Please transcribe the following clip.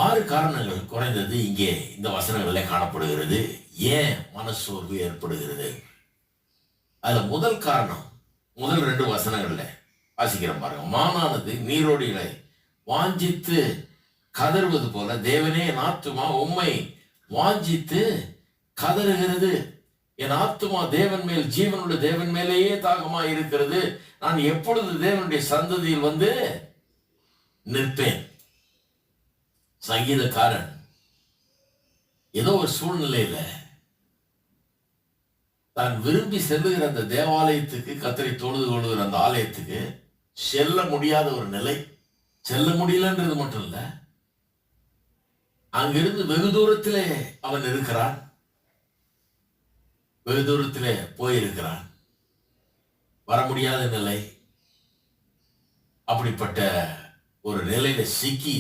6 காரணங்கள் குறைந்தது இங்கே இந்த வசனங்களிலே காணப்படுகிறது. ஏன் மனசோர்வு ஏற்படுகிறது? அதுல முதல் காரணம், முதல் 2 வசனங்கள்ல வாசிக்கிறேன் பாருங்க. மானானது நீரோடிகளை வாஞ்சித்து கதறுவது போல தேவனே என் ஆத்துமா உம்மை வாஞ்சித்து கதறுகிறது. என் ஆத்துமா தேவன் மேல், ஜீவனுடைய தேவன் மேலேயே தாகமா இருக்கிறது. நான் எப்பொழுது தேவனுடைய சந்ததியில் வந்து நிற்பேன். சங்கீதக்காரன் ஏதோ ஒரு சூழ்நிலையில தான் விரும்பி செல்லுகிற அந்த தேவாலயத்துக்கு, கர்த்தரை தொழுது கொள்ளுகிற அந்த ஆலயத்துக்கு செல்ல முடியாத ஒரு நிலை. செல்ல முடியலன்றது மட்டும் இல்ல, அங்கிருந்து வெகு தூரத்திலே அவன் இருக்கிறான். வெகு தூரத்திலே போயிருக்கிறான். வர முடியாத நிலை. அப்படிப்பட்ட ஒரு நிலையில சிக்கி